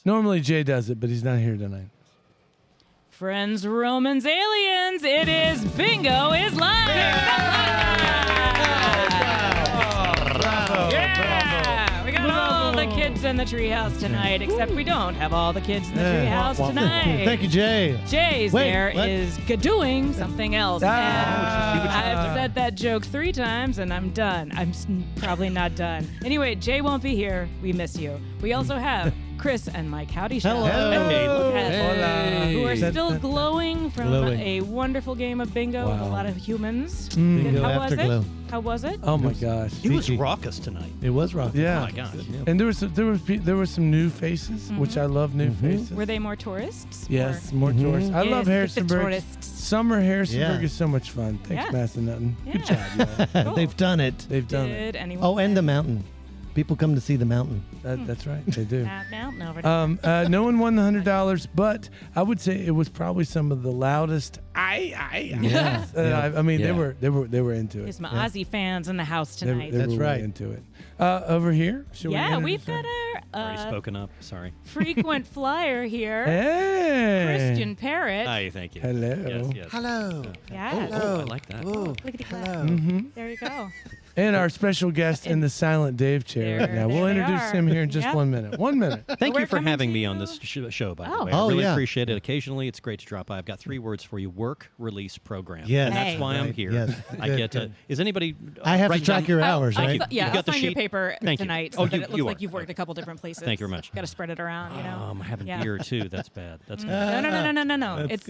Normally Jay does it, but he's not here tonight. Friends, Romans, aliens, it is Bingo is Live! Yeah! We got all the kids in the treehouse tonight, except we don't have all the kids in the treehouse tonight. Thank you, Jay. Jay's is doing something else. And I've said that joke 3 times, and I'm done. I'm probably not done. Anyway, Jay won't be here. We miss you. We also have Chris and Mike. Howdy, show. Hello. Who are still glowing from a wonderful game of bingo with a lot of humans. Bingo How was afterglow. it? How was it? Oh my gosh. It was raucous tonight. It was raucous. Yeah. Oh my gosh. And there were some new faces, which I love new faces. Were they more tourists? Yes, more tourists. I love Harrisonburg. Tourists. Summer Harrisonburg is so much fun. Thanks, Master Nutton. Good job, y'all. Cool. They've done it. They've done Did it. anyone? Oh, and the mountain. People come to see the mountain. That's right. They do. Mountain over there. No one won the $100, but I would say it was probably some of the loudest. Yeah. I mean, they were into it. There's some Aussie fans in the house They tonight. were really into it. Over here, should we We've got Already our spoken up. Sorry. frequent flyer here, Hey, Christian Parrott. Hi, thank you. Hello. Yes, yes. Hello. Yeah. Oh, I like that. Look at the clap. There you go. And our special guest in the silent Dave chair right now. We'll There they introduce are. him here in just Yep. 1 minute. 1 minute. Thank We're you for coming having me to- on this show, by the Oh. way. I Oh, really yeah. appreciate it. Occasionally, it's great to drop by. I've got 3 words for you. Work, release, program. Yes. And that's Hey. why I'm Right. here. Yes. I get to... Is anybody... I have to writing track down- your hours, I'll right? si- You've I'll got the sign your sheet? paper Thank you. tonight Oh, so that you- it looks you like are. you've worked a couple different places. Thank you very much. Got to spread it around, you know. I'm having Yeah. beer, too. That's bad. That's good. No. It's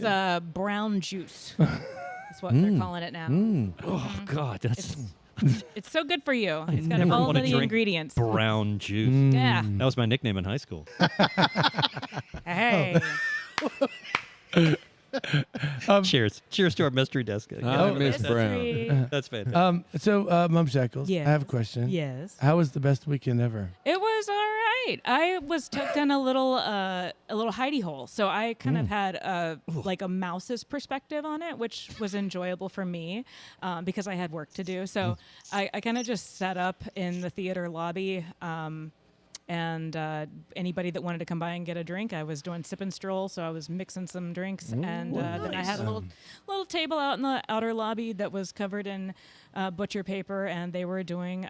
brown juice. That's what they're calling it now. Oh, God. That's... It's so good for you. It's got never all wanna the drink ingredients. Brown juice. Yeah. That was my nickname in high school. Hey. Cheers. Cheers to our mystery desk. I miss Brown. Mystery. That's fantastic. Mom Shackles, Yes. I have a question. Yes. How was the best weekend ever? It was all right. I was tucked in a little hidey hole, so I kind of had a mouse's perspective on it, which was enjoyable for me because I had work to do. So I kind of just sat up in the theater lobby. And anybody that wanted to come by and get a drink, I was doing sip and stroll, so I was mixing some drinks. And then I had a little table out in the outer lobby that was covered in butcher paper, and they were doing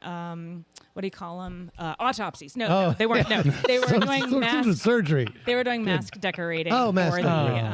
what do you call them? Autopsies. No, they weren't. No, they were doing mask surgery. They were doing mask decorating Oh, mask for decorating.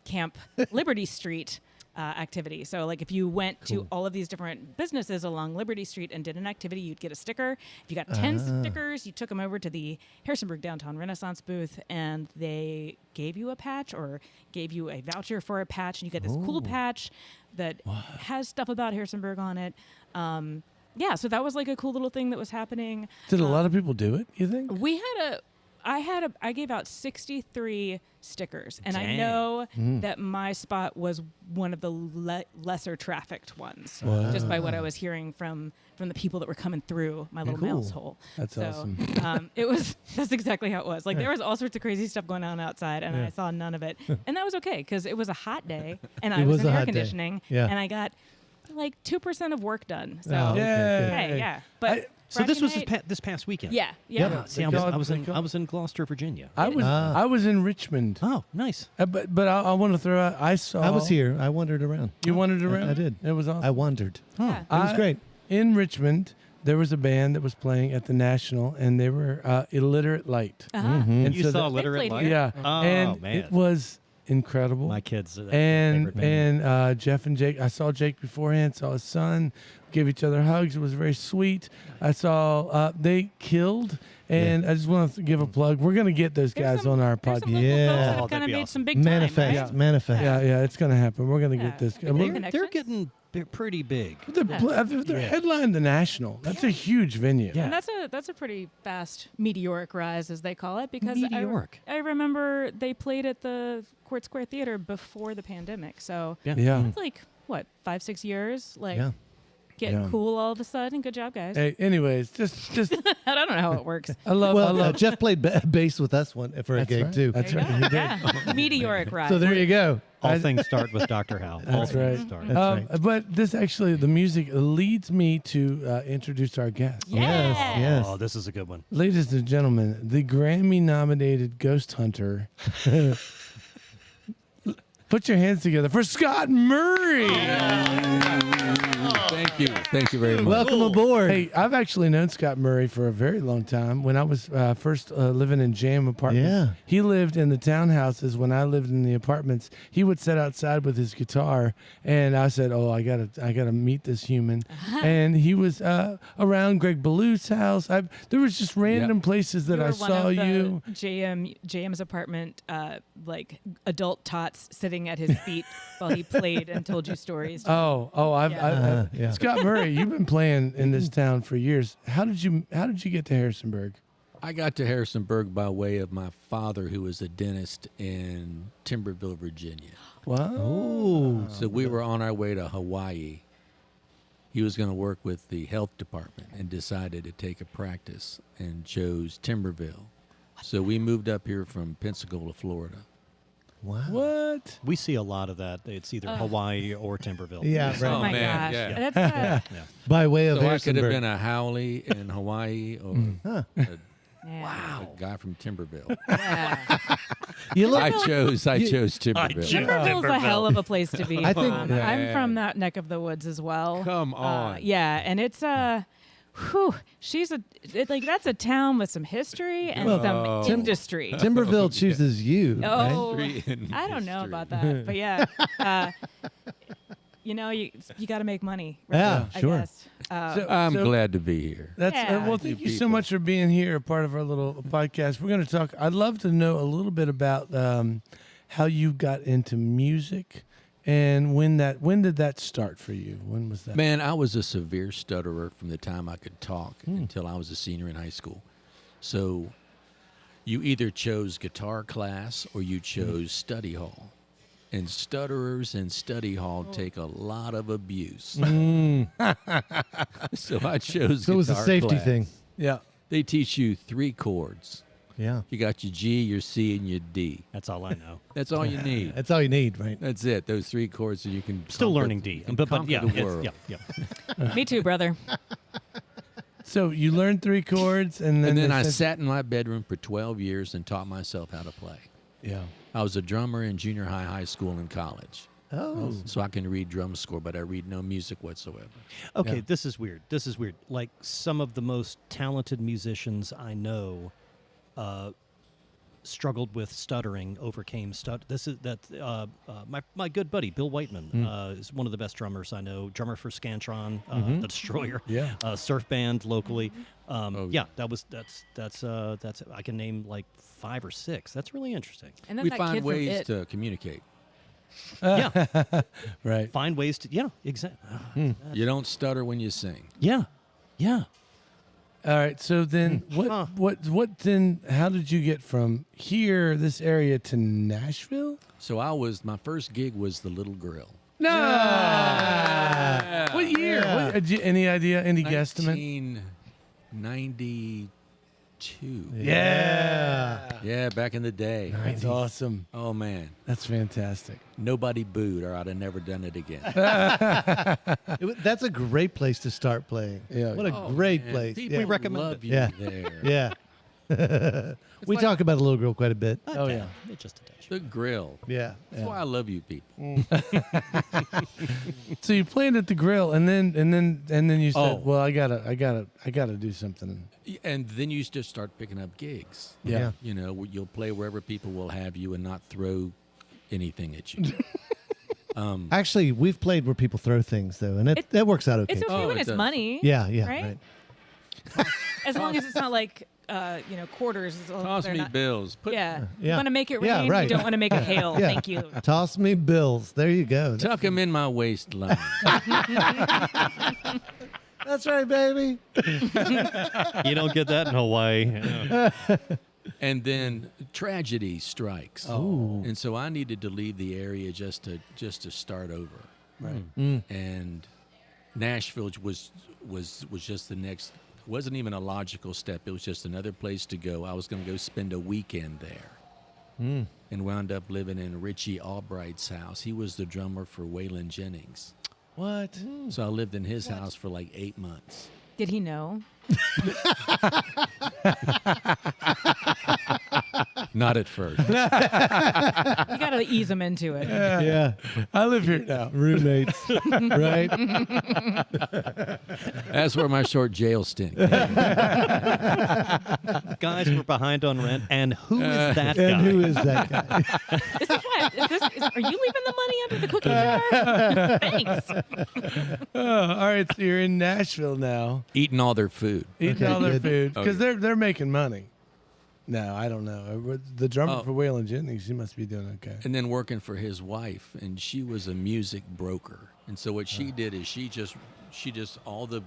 the Camp Liberty Street activity. So, like, if you went to all of these different businesses along Liberty Street and did an activity, you'd get a sticker. If you got 10 stickers, you took them over to the Harrisonburg Downtown Renaissance booth, and they gave you a patch or gave you a voucher for a patch, and you get this cool patch that has stuff about Harrisonburg on it. So that was like a cool little thing that was happening. Did a lot of people do it, you think? I gave out 63 stickers, and I Dang. know that my spot was one of the lesser trafficked ones, just by what I was hearing from the people that were coming through my little mouse hole. That's awesome. That's exactly how it was. Like, there was all sorts of crazy stuff going on outside, and I saw none of it. And that was okay, because it was a hot day, and I was in air conditioning, and I got like 2% of work done. So, Yeah. But So this was Friday night- this past weekend. Yeah. See, I was in Gloucester, Virginia. I was in Richmond. Oh, nice. But I want to throw out. I was here. I wandered around. You wandered around? I did. It was awesome. I wandered. Yeah. It was great. In Richmond, there was a band that was playing at the National, and they were Illiterate Light. And You so saw that- Literate played Light? here. Yeah. Oh, and man. it was incredible. My kids. And Jeff and Jake. I saw Jake beforehand. Saw his son. Gave each other hugs. It was very sweet. I saw they killed, and I just want to give a plug. We're gonna get those guys on our There's some podcast. local Yeah. folks that Oh, have kind that'd of be made awesome. some big time, Manifest. right? Manifest. Yeah, it's gonna happen. We're gonna get this. Big connections. They're getting pretty big. They're headlined the National. That's a huge venue. Yeah. And that's a pretty fast meteoric rise, as they call it, because Meteoric. I remember they played at the Court Square Theater before the pandemic. So Yeah. it's like, what, 5-6 years? Like, Yeah. getting Yeah. cool all of a sudden. Good job, guys. Hey, anyways, just I don't know how it works. I love. Well, Jeff played bass with us for a That's gig right. too. That's There right. you He go. did. Yeah. Meteoric rise. So there you go. All things start with Dr. Hal. All That's things right. start. That's right. But this actually, the music leads me to introduce our guest. Yes, yes. Oh, this is a good one. Ladies and gentlemen, the Grammy-nominated Ghost Hunter. Put your hands together for Scott Murray. Thank you. Thank you very much. Welcome aboard. Hey, I've actually known Scott Murray for a very long time. When I was first living in Jam apartments, Yeah. he lived in the townhouses. When I lived in the apartments, he would sit outside with his guitar, and I said, "Oh, I gotta meet this human." And he was around Greg Ballou's house. There was just random places that You I were saw one of the you. JM's apartment, like adult tots sitting at his feet while he played and told you stories. Yeah. Scott Murray, you've been playing in this town for years. How did you get to Harrisonburg? I got to Harrisonburg by way of my father, who was a dentist in Timberville, Virginia. Wow. Oh. So we were on our way to Hawaii. He was going to work with the health department and decided to take a practice and chose Timberville. So we moved up here from Pensacola, Florida. Wow. What? We see a lot of that. It's either Hawaii or Timberville. Yeah, Oh right. my man, gosh. yeah. That's By way of So I could have Harrisonburg. been a Howley in Hawaii or a guy from Timberville. yeah. You look. I chose Timberville. Timberville's a hell of a place to be I think- from. Yeah. I'm from that neck of the woods as well. Come on. Yeah, and it's that's a town with some history and Well, some industry. Timberville chooses you. Right? Oh, History and I don't know history. about that, but yeah, you got to make money. Right? Yeah, I sure. guess. I'm glad to be here. That's Yeah. well. Thank you so People. much for being here, a part of our little podcast. We're going to talk. I'd love to know a little bit about how you got into music, and when did that start for you? When was that? Man, I was a severe stutterer from the time I could talk until I was a senior in high school. So you either chose guitar class or you chose study hall. And stutterers in study hall take a lot of abuse. So I chose So it was a guitar safety class. thing. Yeah. They teach you 3 chords. Yeah. You got your G, your C, and your D. That's all I know. That's all you need. That's all you need, right? That's it. Those 3 chords, so you can Still conquer- learning D. and But conquer yeah, the it's- world. yeah. Me too, brother. So you learned 3 chords, and then And then they I said- sat in my bedroom for 12 years and taught myself how to play. Yeah. I was a drummer in junior high, high school, and college. Oh. So I can read drum score, but I read no music whatsoever. Okay, Yeah. this is weird. Like some of the most talented musicians I know struggled with stuttering, overcame my good buddy Bill Whiteman is one of the best drummers I know. Drummer for Scantron, the Destroyer, Yeah. surf band locally. Oh, Yeah, that's I can name like 5 or 6. That's really interesting. And then We that find kid from ways It. to communicate. Yeah, Right. find ways to exactly. You don't stutter when you sing. Yeah. All right. So then, what then? How did you get from here, this area, to Nashville? So my first gig was the Little Grill. No. What year? Yeah. Any idea? Any guesstimate? 1992. Yeah. Yeah, back in the day. That's awesome. Oh, man. That's fantastic. Nobody booed or I'd have never done it again. That's a great place to start playing. Yeah. What a Oh, great man. place. People Yeah. recommend love it. you Yeah. there. Yeah. We talk about the little girl quite a bit. Oh yeah. It's just a touch. The grill. Yeah. That's why I love you people. So you played at the grill, and then you said, Oh. "Well, I gotta do something." And then you just start picking up gigs. Yeah. You know, you'll play wherever people will have you and not throw anything at you. Actually, we've played where people throw things though, and that works out okay. It's okay Oh, when it it's does. money. Yeah, yeah, Right? right. As long as it's not like quarters. As long as Toss they're me not- bills. Yeah. You Yeah. want to make it rain. Yeah, right. You don't want to make it hail. Yeah. Thank you. Toss me bills. There you go. Tuck them in my waistline. That's right, baby. You don't get that in Hawaii. Yeah. And then tragedy strikes. Oh. And so I needed to leave the area just to start over. Right. And Nashville was just the next. Wasn't even a logical step. It was just another place to go. I was going to go spend a weekend there. and wound up living in Richie Albright's house. He was the drummer for Waylon Jennings. What? So I lived in his house for like 8 months. Did he know? Not at first. You got to ease him into it. Yeah. I live here now. Roommates. Right? That's where my short jail stint came. Guys, we're behind on rent. And who is that guy? And who is that guy? Is this what? Are you leaving the money under the cookie jar? Thanks. Oh, all right, so you're in Nashville now, Eating all their food. eating Okay, all their good. food Oh, because yeah. they're making money. No, I don't know. The drummer Oh. for Waylon Jennings, she must be doing okay. And then working for his wife, and she was a music broker. And so what she did is she just all the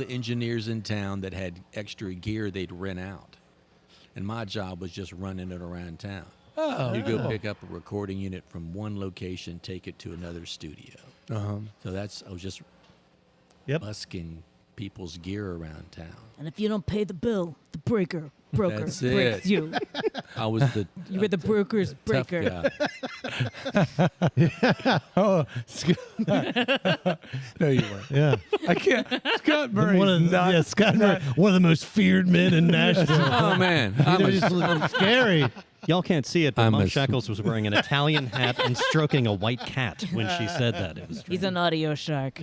engineers in town that had extra gear they'd rent out. And my job was just running it around town. Oh, You go pick up a recording unit from one location, take it to another studio. So I was just Yep. busking people's gear around town. And if you don't pay the bill, the broker That's breaks it. you. I was the You were the broker's tough breaker. guy. Oh, no, you weren't. Yeah. I can't. Scott Murray's One of the, not. yeah, Scott Murray, one of the most feared men in Nashville. Oh man, You I'm know, a, just look scary. Y'all can't see it, but I'm Mom a- Shackles was wearing an Italian hat and stroking a white cat when she said that. It was He's an audio shark.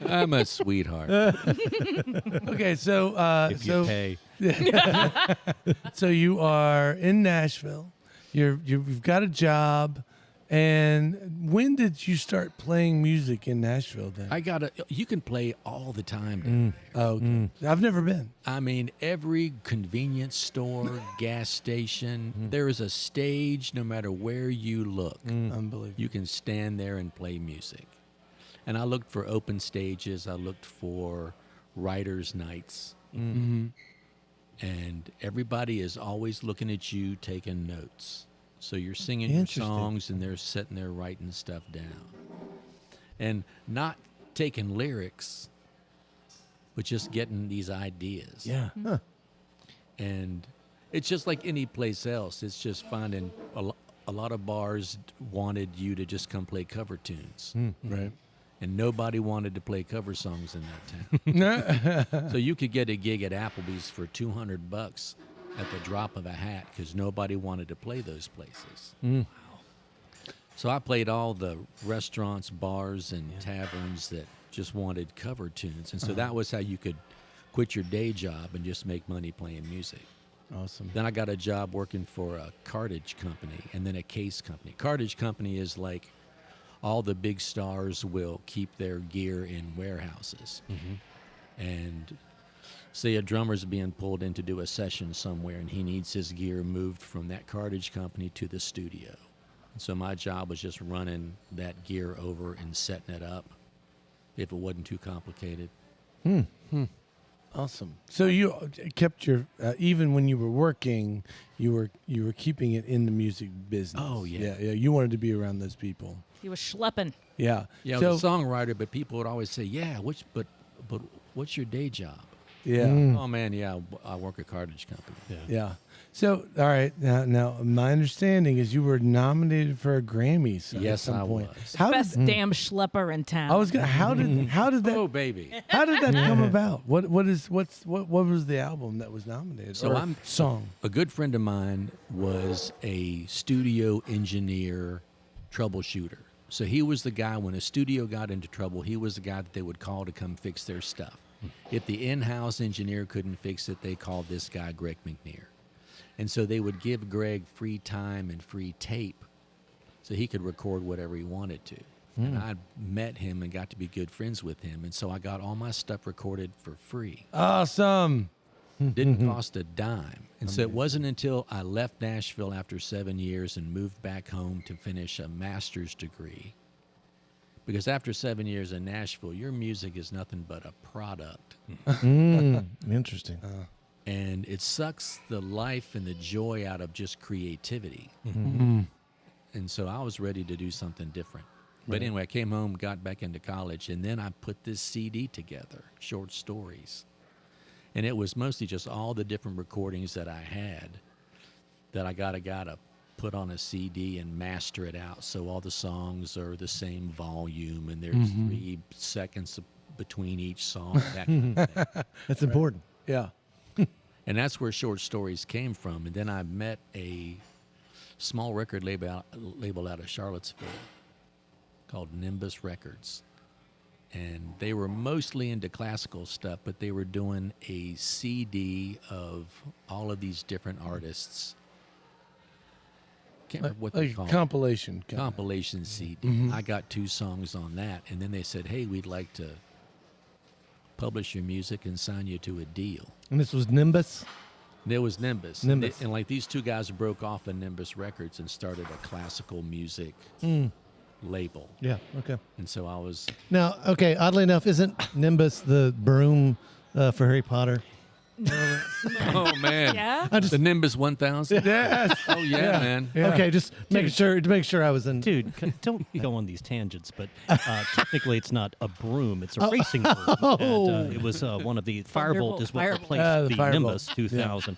I'm a sweetheart. Okay, so if you pay. so you are in Nashville. You've got a job, and when did you start playing music in Nashville? Then You can play all the time down there. oh, okay. I've never been. I mean, every convenience store, gas station, there is a stage no matter where you look. Unbelievable. You can stand there and play music. And I looked for open stages. I looked for writers' nights. And everybody is always looking at you taking notes. So you're singing your Interesting. songs and they're sitting there writing stuff down. And not taking lyrics, but just getting these ideas. Yeah. And it's just like any place else. It's just finding a lot of bars wanted you to just come play cover tunes. Right. And nobody wanted to play cover songs in that town. So you could get a gig at Applebee's for $200 at the drop of a hat because nobody wanted to play those places. Wow. So I played all the restaurants, bars, and taverns that just wanted cover tunes. And so that was how you could quit your day job and just make money playing music. Awesome. Then I got a job working for a cartage company and then a case company. Cartage company is like all the big stars will keep their gear in warehouses. And say a drummer's being pulled in to do a session somewhere and he needs his gear moved from that cartage company to the studio. And so my job was just running that gear over and setting it up if it wasn't too complicated. Awesome. So you kept your even when you were working, you were keeping it in the music business. Oh, yeah. Yeah. You wanted to be around those people. He was schlepping. Yeah. Yeah, I So, was a songwriter, but people would always say, "Yeah, but what's your day job?" yeah. Oh man, yeah, I work at cartage company. Yeah. So, all right. Now, my understanding is you were nominated for a Grammy at Yes, some I point. was. How Best did, damn schlepper in town. I was gonna. How did that? Oh baby. How did that come about? What was the album that was nominated? So or I'm song. A good friend of mine was a studio engineer, troubleshooter. So he was the guy when a studio got into trouble. He was the guy that they would call to come fix their stuff. If the in-house engineer couldn't fix it, they called this guy Greg McNear. And so they would give Greg free time and free tape so he could record whatever he wanted to. And I met him and got to be good friends with him. And so I got all my stuff recorded for free. Awesome. Didn't cost a dime. And so it wasn't until I left Nashville after 7 years and moved back home to finish a master's degree. Because after 7 years in Nashville, your music is nothing but a product. Interesting. And it sucks the life and the joy out of just creativity. And so I was ready to do something different. But anyway, I came home, got back into college, and then I put this CD together, short stories. And it was mostly just all the different recordings that I had that I got a guy to put on a CD and master it out so all the songs are the same volume and there's 3 seconds between each song, that kind of thing. That's important. Yeah. And that's where short stories came from. And then I met a small record label out of Charlottesville called Nimbus Records. And they were mostly into classical stuff, but they were doing a CD of all of these different artists. Can't remember what they Like call it. compilation. Compilation CD. I got 2 songs on that, and then they said, "Hey, we'd like to publish your music and sign you to a deal." And this was Nimbus. There was Nimbus. Nimbus. And like these 2 guys broke off of Nimbus Records and started a classical music label. Yeah. Okay. And so I was, Now, okay. Oddly enough, isn't Nimbus the broom for Harry Potter? oh man. Yeah. The Nimbus 1000? Yes. Oh yeah, man. Yeah. Okay, just making sure to make sure I was in. Dude, don't go on these tangents, but technically it's not a broom, it's a racing broom. And, it was one of the Firebolt is what Firebolt. replaced The the Firebolt. Nimbus 2000.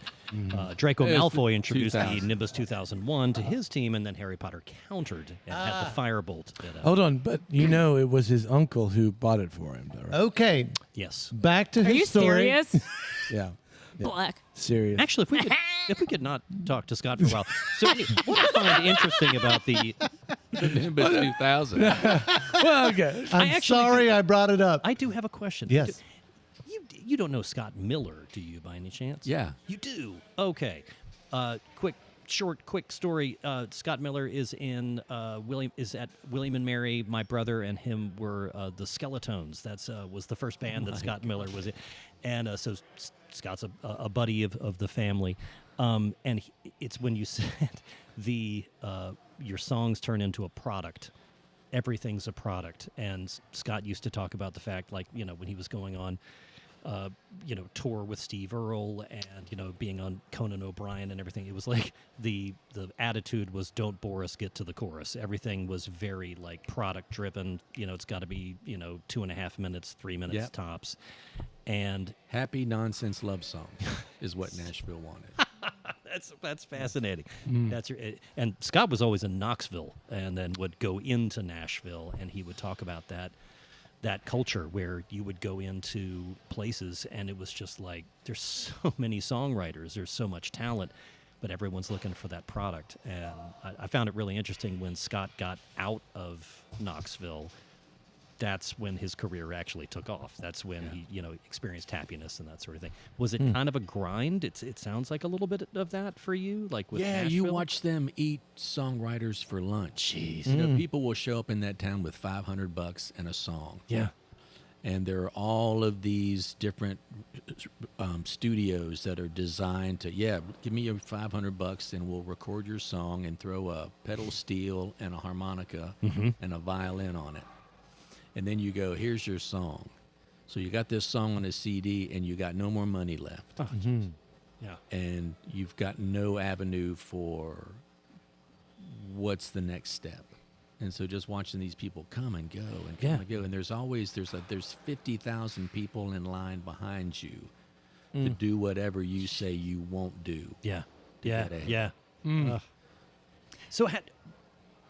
Draco It was Malfoy introduced 2000. the Nimbus 2001 to his team, and then Harry Potter countered and had the Firebolt. Hold on, but it was his uncle who bought it for him, though, right? Okay, Yes. back to Are his you story. serious? Yeah. Black. Serious. Actually, if we could not talk to Scott for a while. So what I find interesting about the Nimbus 2000. Well, okay. I'm actually sorry I brought it up. I do have a question. Yes. You don't know Scott Miller, do you, by any chance? Yeah. You do. Okay. Quick story. Scott Miller is in at William and Mary. My brother and him were the Skeletones. That's was the first band that Scott Miller was in, and so Scott's a buddy of the family. And it's when you said your songs turn into a product. Everything's a product, and Scott used to talk about the fact, like, when he was going on tour with Steve Earle and, being on Conan O'Brien and everything. It was like the attitude was, don't bore us, get to the chorus. Everything was very like product driven. It's got to be, 2.5 minutes, 3 minutes Yep. tops. And Happy nonsense love song is what Nashville wanted. that's fascinating. And Scott was always in Knoxville and then would go into Nashville, and he would talk about that culture where you would go into places and it was just like, there's so many songwriters, there's so much talent, but everyone's looking for that product. And I found it really interesting when Scott got out of Knoxville. That's when his career actually took off. That's when he, experienced happiness and that sort of thing. Was it kind of a grind? It sounds like a little bit of that for you, like with Yeah, Nashville? you watch them eat songwriters for lunch. Jeez. People will show up in that town with $500 and a song. Yeah. And there are all of these different studios that are designed to, give me your $500 and we'll record your song and throw a pedal steel and a harmonica and a violin on it. And then you go, here's your song. So you got this song on a CD and you got no more money left. Oh, yeah. And you've got no avenue for what's the next step. And so just watching these people come and go and come and go, and there's 50,000 people in line behind you to do whatever you say you won't do. Yeah. to Yeah. get ahead. Yeah. So,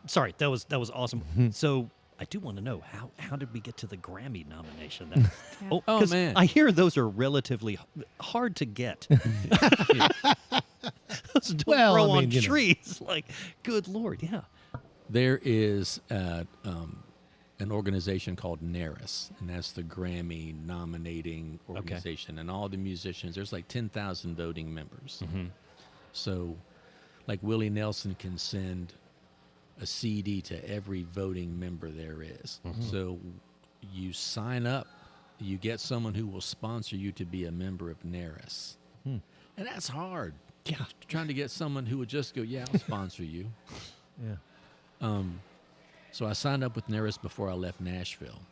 sorry, that was awesome. So, I do want to know how did we get to the Grammy nomination? Yeah. Oh, 'cause man. I hear those are relatively hard to get. Those don't Well, grow I mean, on you know. trees. Like, good Lord, yeah. There is an organization called NARIS, and that's the Grammy nominating organization. And all the musicians, there's like 10,000 voting members. So, like Willie Nelson can send a CD to every voting member there is. So you sign up, you get someone who will sponsor you to be a member of NARIS. And that's hard. Yeah. Trying to get someone who would just go, I'll sponsor you. Yeah. So I signed up with NARIS before I left Nashville.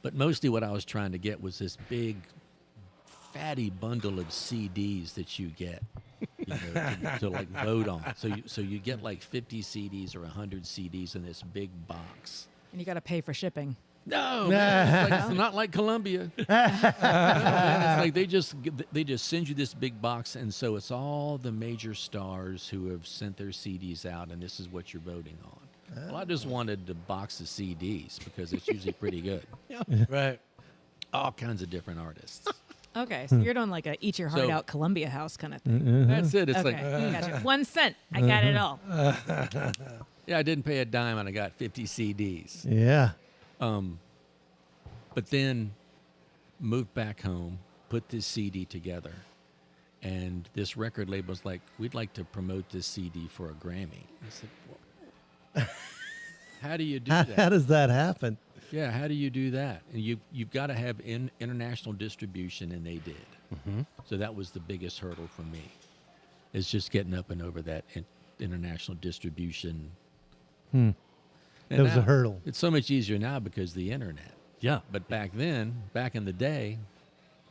But mostly what I was trying to get was this big, fatty bundle of CDs that you get, to like vote on. So you get like 50 CDs or 100 CDs in this big box. And you got to pay for shipping. No, man, it's not like Columbia. No, man, it's like they just send you this big box, and so it's all the major stars who have sent their CDs out, and this is what you're voting on. Well, I just wanted the box of CDs because it's usually pretty good. Right. All kinds of different artists. Okay, so you're doing like a eat your heart So- out Columbia House kind of thing. That's it. It's Okay, gotcha. 1 cent. I got it all. yeah, I didn't pay a dime, and I got 50 CDs. Yeah. But then moved back home, put this CD together, and this record label was like, "We'd like to promote this CD for a Grammy." I said, well, "How do you do How that?" does that happen? Yeah, how do you do that? And you've got to have international distribution, and they did. So that was the biggest hurdle for me. Is just getting up and over that international distribution. And That was a now, hurdle. It's so much easier now because of the internet. Yeah. But back then, back in the day,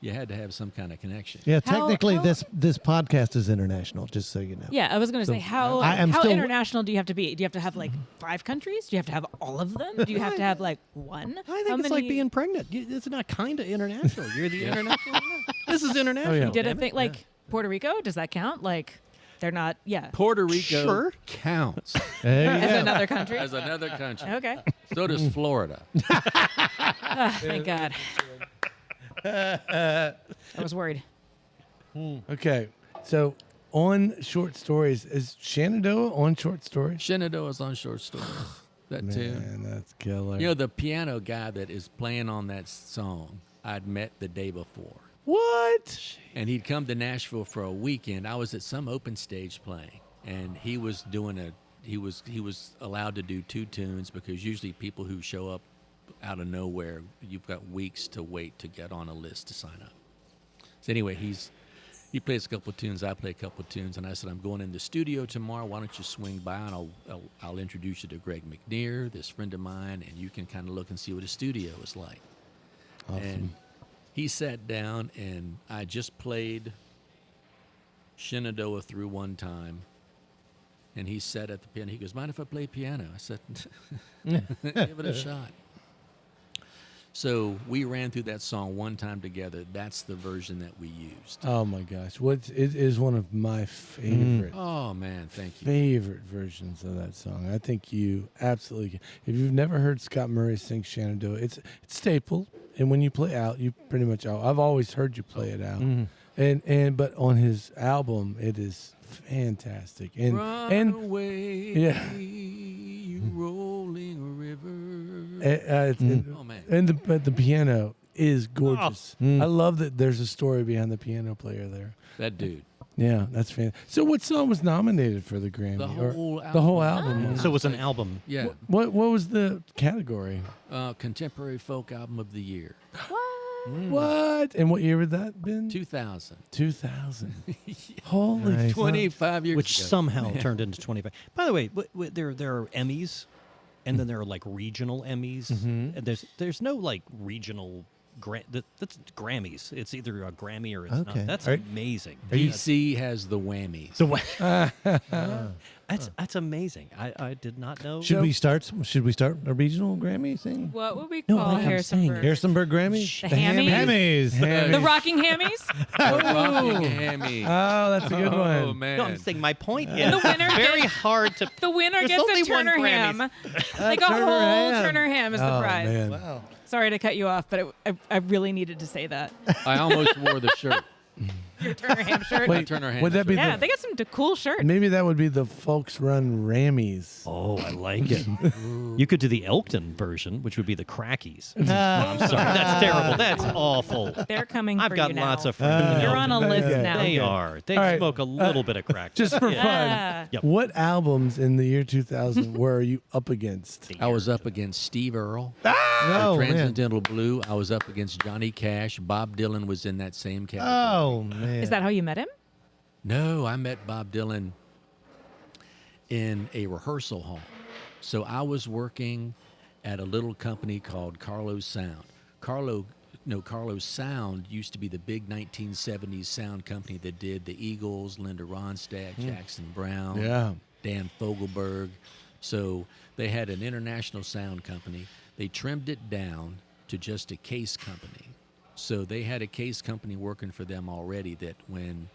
you had to have some kind of connection. Yeah, How- technically how- this podcast is international, just so you know. Yeah, I was going to say, how I am still- international do you have to be? Do you have to have like 5 countries? Do you have to have all of them? Do you have to have like one? I think it's like being pregnant. It's not kind of international. You're the international. This is international. yeah. You did a damn it. thing like Puerto Rico. Does that count? Like, they're not. Yeah, Puerto Rico Sure. counts There you as go. another country. as another country. Okay. So does Florida. Thank God. I was worried. Okay. So on short stories, is Shenandoah on short stories? Shenandoah's on short stories. That tune. Man, that's killer. You know, the piano guy that is playing on that song, I'd met the day before. what? And he'd come to Nashville for a weekend. I was at some open stage playing, and he was doing he was allowed to do 2 tunes because usually people who show up out of nowhere, you've got weeks to wait to get on a list to sign up. So anyway, he plays a couple of tunes, I play a couple of tunes, and I said, I'm going in the studio tomorrow. Why don't you swing by, and I'll introduce you to Greg McNear, this friend of mine, and you can kind of look and see what a studio is like. Awesome. And he sat down, and I just played Shenandoah through one time, and he sat at the piano. He goes, mind if I play piano? I said, give it a shot. So we ran through that song one time together. That's the version that we used. Oh my gosh. It is one of my favorite Oh, man, thank you. favorite versions of that song. I think you absolutely can. If you've never heard Scott Murray sing Shenandoah, it's staple. And when you play out, you pretty much out. I've always heard you play it out. But on his album, it is fantastic. Run away, yeah. you rolling river. Oh man. And the piano is gorgeous. I love that there's a story behind the piano player there. That dude. Yeah, that's fantastic. So what song was nominated for the Grammy? The whole The whole album. So it was an album. Yeah. What was the category? Contemporary Folk Album of the Year. What? And what year would that been? 2000. 2000. Holy Nice. 25 years Which ago. somehow turned into 25. By the way, there are Emmys, and then there are like regional Emmys, and there's no like regional. That's Grammys. It's either a Grammy or it's Okay. not. That's Are- amazing. DC has the whammies. That's amazing. I did not know. Should we start a regional Grammy thing? What would we No, call like I'm saying, Harrisonburg? Harrisonburg Grammy? The Hammies? Hammies. The Rocking Hammies? Rocking hammy. Oh, that's a good Oh, one. man. No, I'm saying my point is the winner very gets- hard to. The winner There's gets only a one Turner Grammys. ham. Like a Turner whole ham. Turner ham is the Oh, prize. man. Wow. Sorry to cut you off, but I really needed to say that. I almost wore the shirt. Your Turner ham shirt. Wait, Turner ham would that be Yeah, the? they got some cool shirts. Maybe that would be the Folks Run Rammies. Oh, I like it. You could do the Elkton version, which would be the Crackies. I'm sorry, that's terrible. That's awful. They're coming I've for got you now. lots of friends. in You're on a Elkton. list Okay. now. They are. They All right. smoke a little bit of crack. Just for fun. Yeah. Yep. What albums in the year 2000 were you up against? I was up against Steve Earle, Oh, man. Transcendental Blue. I was up against Johnny Cash. Bob Dylan was in that same category. Oh, man. Is that how you met him? No, I met Bob Dylan in a rehearsal hall. So I was working at a little company called Carlos Sound. Carlos Sound used to be the big 1970s sound company that did the Eagles, Linda Ronstadt, Jackson Brown, Yeah. Dan Fogelberg, So they had an international sound company. They trimmed it down to just a case company. So they had a case company working for them already that when,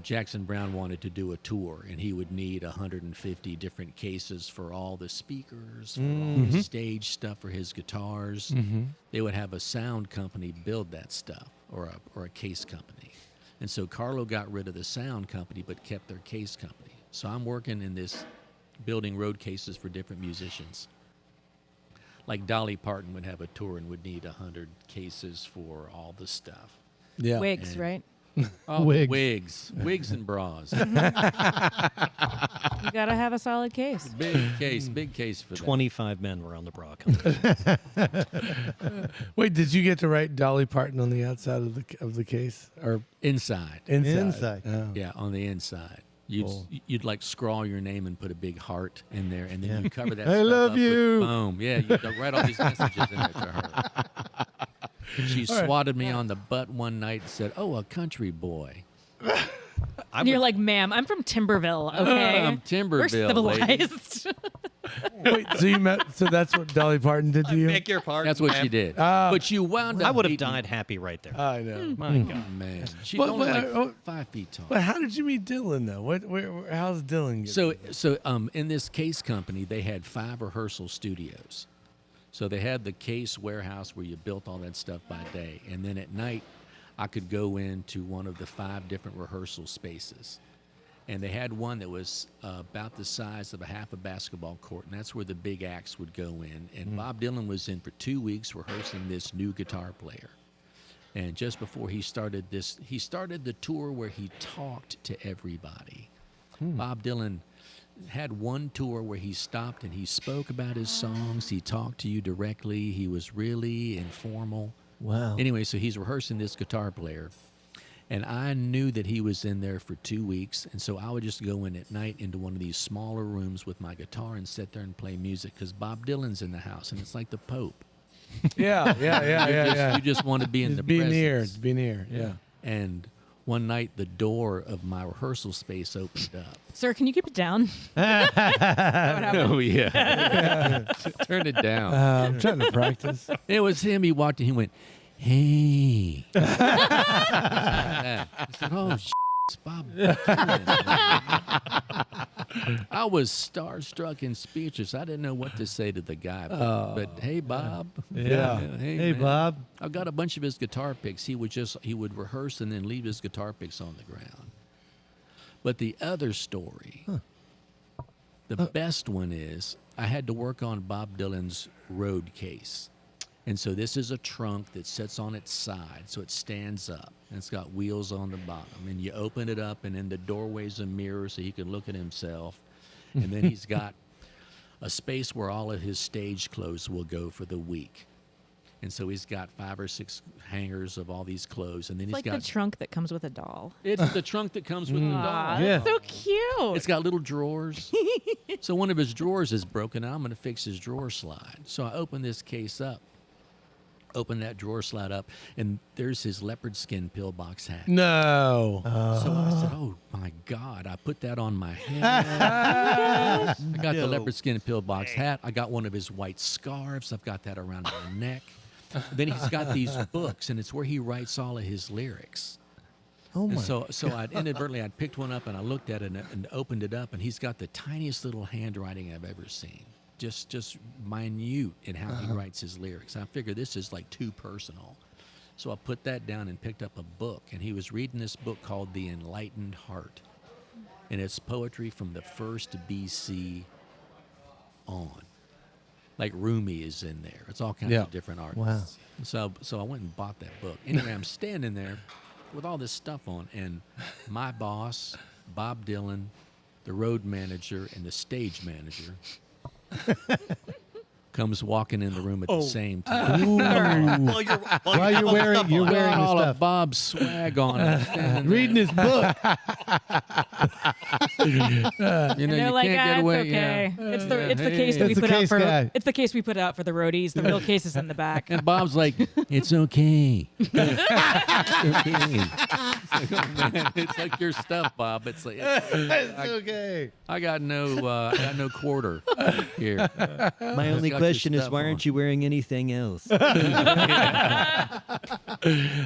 Jackson Browne wanted to do a tour and he would need 150 different cases for all the speakers, for all the stage stuff for his guitars. They would have a sound company build that stuff, or a case company. And so Carlo got rid of the sound company but kept their case company. So I'm working in this building road cases for different musicians. Like Dolly Parton would have a tour and would need 100 cases for all the stuff. Yeah. Wigs, And- right? Oh, Wigs. wigs and bras. You gotta have a solid case. Big case for that. 25 men were on the bra company. Wait, did you get to write Dolly Parton on the outside of the case or Inside. inside? Inside. Oh. Yeah, on the inside. You'd Cool. you'd like scrawl your name and put a big heart in there, and then you cover that. I stuff love up you. With foam. Yeah, you write all these messages in there to her. She All right. swatted me on the butt one night and said, "Oh, a country boy." And you're like, ma'am, I'm from Timberville, okay? I'm Timberville, We're lady. civilized. Wait, so you met? So that's what Dolly Parton did to you? Beg your pardon. That's what ma'am. she did. Ah. But you wound up. I would have meeting- died happy right there. I know. My God. Man, she's But- only but, like 5 feet tall. But how did you meet Dylan though? How's Dylan? So in this case company, they had 5 rehearsal studios. So they had the case warehouse where you built all that stuff by day, and then at night, I could go into one of the 5 different rehearsal spaces. And they had one that was about the size of a half a basketball court, and that's where the big acts would go in. And Bob Dylan was in for 2 weeks rehearsing this new guitar player. And just before he started the tour where he talked to everybody. Bob Dylan had one tour where he stopped and he spoke about his songs. He talked to you directly. He was really informal. Wow. Anyway, so he's rehearsing this guitar player. And I knew that he was in there for 2 weeks. And so I would just go in at night into one of these smaller rooms with my guitar and sit there and play music because Bob Dylan's in the house. And it's like the Pope. yeah. You just want to be in the Be presence. near. Yeah. And one night, the door of my rehearsal space opened up. Sir, can you keep it down? Oh, yeah. Turn it down. I'm trying to practice. It was him. He walked in. He went, "Hey." I said, "Oh, it's Bob Dylan." I was starstruck and speechless. I didn't know what to say to the guy. But hey, Bob. Yeah. Hey, man. Bob. I got a bunch of his guitar picks. He would rehearse and then leave his guitar picks on the ground. But the other story, the best one is I had to work on Bob Dylan's road case. And so this is a trunk that sits on its side, so it stands up, and it's got wheels on the bottom. And you open it up, and in the doorway's a mirror so he can look at himself. And then he's got a space where all of his stage clothes will go for the week. And so he's got 5 or 6 hangers of all these clothes, and then he's Like got the trunk that comes with a doll. it's the trunk that comes with the Aw, doll. Yeah. that's so cute. It's got little drawers. So one of his drawers is broken. I'm going to fix his drawer slide. So I open this case up, open that drawer slide up, and there's his leopard skin pillbox hat. No. So I said, "Oh my God!" I put that on my head. I got the leopard skin pillbox hat. I got one of his white scarves. I've got that around my neck. Then he's got these books, and it's where he writes all of his lyrics. Oh my. And so I'd picked one up and I looked at it and opened it up, and he's got the tiniest little handwriting I've ever seen. Just minute in how he writes his lyrics. I figured this is like too personal. So I put that down and picked up a book, and he was reading this book called The Enlightened Heart. And it's poetry from the first BC on. Like Rumi is in there. It's all kinds Yeah. of different artists. Wow. So I went and bought that book. Anyway, I'm standing there with all this stuff on, and my boss, Bob Dylan, the road manager, and the stage manager comes walking in the room at the same time. While you're wearing Got the all of stuff. Bob's swag on. I'm standing there. Reading his book. You know, And you they're like, can't "Ah, get it's away. okay. Yeah. It's the Yeah. case that It's we the put out case for guy. it's the case we put out for the roadies. The real case is in the back. And Bob's like, "It's okay." It's okay. It's like your stuff, Bob. It's like okay. I got no quarter here. My only got your question is, stuff why on. aren't you wearing anything else?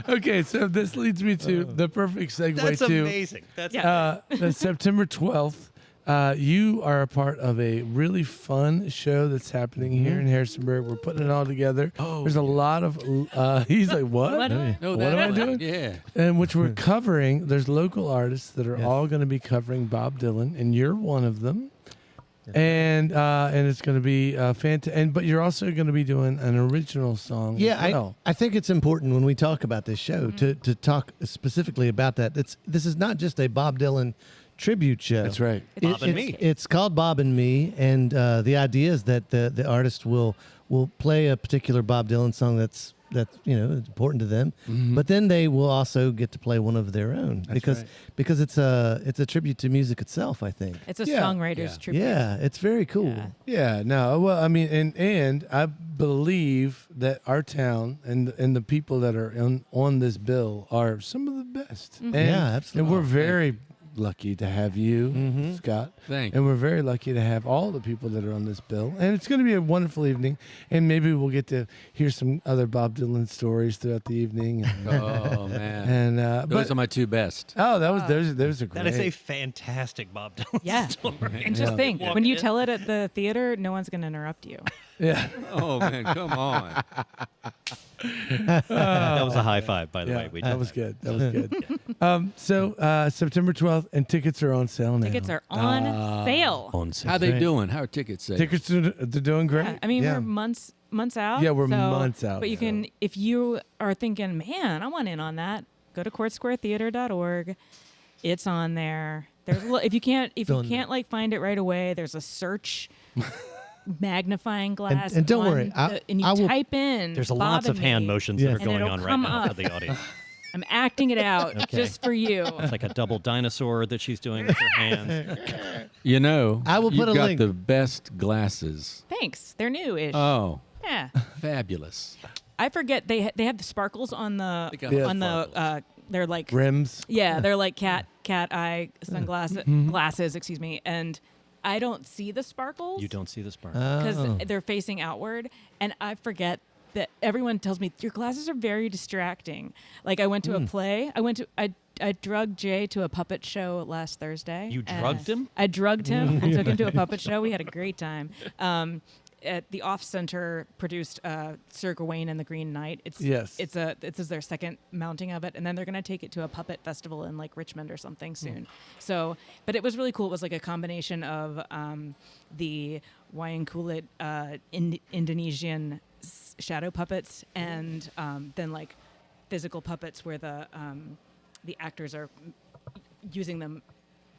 Okay, so this leads me to the perfect segue That's to amazing. That's Yeah. the September 12th. You are a part of a really fun show that's happening here in Harrisonburg. We're putting it all together. Oh, There's a lot of. He's like, what? What? No, What that am I one. doing? Yeah. And which we're covering. There's local artists that are Yes. all going to be covering Bob Dylan, and you're one of them. And it's going to be fantastic. But you're also going to be doing an original song. Yeah, as well. I think it's important when we talk about this show to talk specifically about that. This is not just a Bob Dylan tribute show. That's right. Bob and Me. It's called Bob and Me, and the idea is that the artist will play a particular Bob Dylan song that's important to them, but then they will also get to play one of their own because it's a tribute to music itself. I think. It's a Yeah. songwriter's Yeah. tribute. Yeah, it's very cool. Yeah. Yeah, no. Well, I mean, and I believe that our town and the people that are on this bill are some of the best. And, Yeah, absolutely. And we're very lucky to have you, Scott. Thank And we're very lucky to have all the people that are on this bill. And it's going to be a wonderful evening. And maybe we'll get to hear some other Bob Dylan stories throughout the evening. Oh man. And Those but are my two best. oh, those are great. That is a fantastic Bob Dylan Yeah. story. And just think, Walk when you in. tell it at the theater, no one's going to interrupt you. yeah. Oh man, come on. That was a high five, by the Yeah, way. We that did was good. That was good. So September 12th, and tickets are on sale now. Tickets are on sale. on How they right. doing? How are tickets sales? Tickets are they're doing great. Yeah, I mean, Yeah. we're months out. Yeah, we're so- months out, But you so. can, if you are thinking, man, I want in on that, go to courtsquaretheater.org. It's on there. There's if you can't like find it right away, there's a search magnifying glass. and don't on worry, and you I will- type in. There's Bob lots of and hand me, motions Yeah. that are and going it'll on right come now up. for the audience. I'm acting it out Okay. just for you. It's like a double dinosaur that she's doing with her hands. You know, I will you've put a got link. the best glasses. Thanks. They're new-ish. Oh, Yeah. fabulous. I forget they have the sparkles on the They got the on the sparkles. they're like Rims. yeah, they're like cat eye sunglasses glasses, excuse me, and I don't see the sparkles You don't see the spark. because Oh. they're facing outward, and I forget that everyone tells me your glasses are very distracting. Like I went to a play. I drugged Jay to a puppet show last Thursday. You drugged him? I drugged him. I took him to a puppet show. We had a great time. At the Off Center produced Sir Gawain and the Green Knight. Yes. This is their second mounting of it, and then they're gonna take it to a puppet festival in like Richmond or something soon. So, but it was really cool. It was like a combination of the Wayang Kulit Indonesian shadow puppets and then like physical puppets where the actors are using them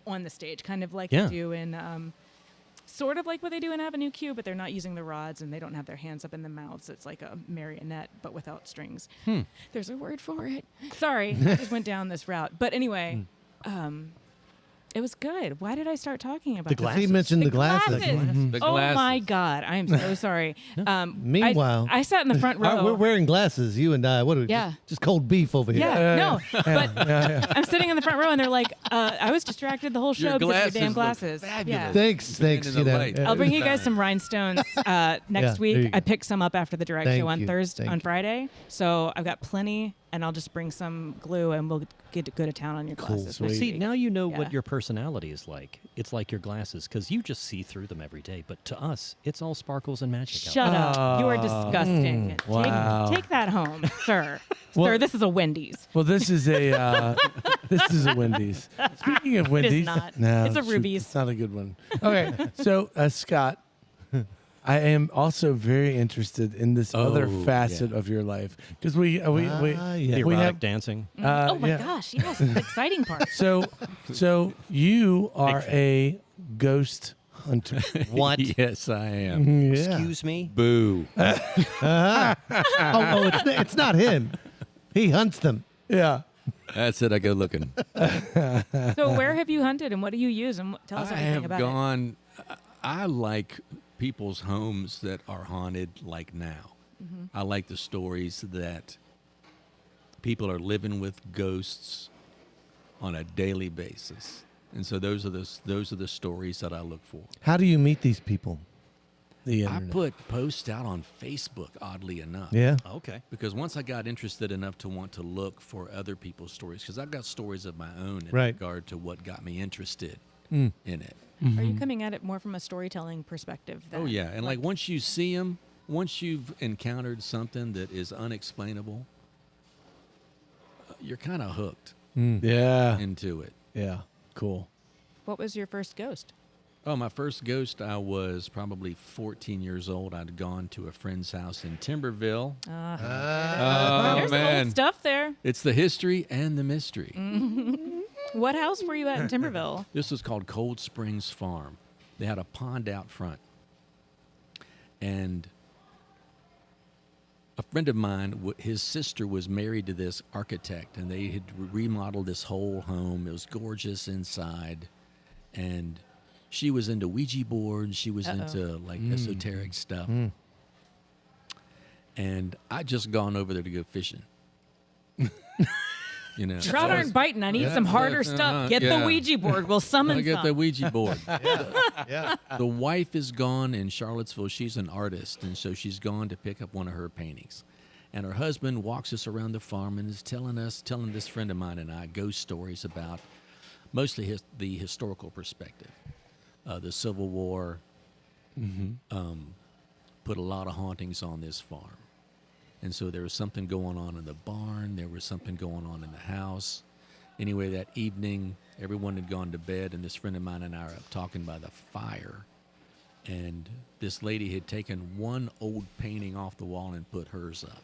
on the stage, kind of like Yeah. they do in. Sort of like what they do in Avenue Q, but they're not using the rods and they don't have their hands up in the mouths. It's like a marionette, but without strings. There's a word for it. Sorry, I just went down this route. But anyway, it was good. Why did I start talking about The this? glasses. He mentioned the glasses. The Oh glasses. my God, I am so sorry. Meanwhile- I sat in the front row. We're wearing glasses. You and I. What are we? Yeah. Just cold beef over here. Yeah, no, but I'm sitting in the front row, and they're like, I was distracted the whole show Your because of your damn glasses glasses. look fabulous. Yeah. Thanks. In the You know. light. Yeah. I'll bring you guys some rhinestones next Yeah, there you week. go. I picked some up after the direct Thank show on you. Thursday, Thank on you. Friday. So I've got plenty, and I'll just bring some glue, and we'll go to town on your glasses. Sweet. next See, week. now you know Yeah. what your personality is like. It's like your glasses, because you just see through them every day. But to us, it's all sparkles and magic. out Shut up! You are Oh. disgusting. Wow. Take that home, sir. Well- Sir, this is a Wendy's. Well, this is a Wendy's. Speaking of Wendy's, not. no, It's a Ruby's. It's not a good one. Okay, so Scott, I am also very interested in this other Oh, facet yeah. of your life because we yeah. The we erotic have dancing. Oh my yeah. gosh! Yes, the exciting part. So you are a ghost hunter. What? Yes, I am. Yeah. Excuse me? Boo. It's not him. He hunts them. Yeah. That's it. I go looking. So where have you hunted, and what do you use? And tell us I everything have about gone. I like people's homes that are haunted like now. I like the stories that people are living with ghosts on a daily basis. And so those are the stories that I look for. How do you meet these people? The I internet. put posts out on Facebook, oddly enough. Yeah. Okay. Because once I got interested enough to want to look for other people's stories, because I've got stories of my own in Right. regard to what got me interested Mm. in it. Are you coming at it more from a storytelling perspective? Oh, then? yeah. And like once you see them, once you've encountered something that is unexplainable, you're kind of hooked Yeah. into it. Yeah. Cool. What was your first ghost? Oh, my first ghost, I was probably 14 years old. I'd gone to a friend's house in Timberville. There's some old stuff there. It's the history and the mystery. What house were you at in Timberville? This was called Cold Springs Farm. They had a pond out front. And a friend of mine, his sister was married to this architect, and they had remodeled this whole home. It was gorgeous inside. And she was into Ouija boards. She was into like esoteric stuff. And I'd just gone over there to go fishing. You know, Trout aren't biting. I need some harder stuff. Get the Ouija board. We'll summon I get some. the Ouija board. Yeah. The wife is gone in Charlottesville. She's an artist, and so she's gone to pick up one of her paintings. And her husband walks us around the farm and is telling this friend of mine and I ghost stories about mostly the historical perspective. The Civil War put a lot of hauntings on this farm. And so there was something going on in the barn. There was something going on in the house. Anyway, that evening, everyone had gone to bed, and this friend of mine and I are up talking by the fire. And this lady had taken one old painting off the wall and put hers up.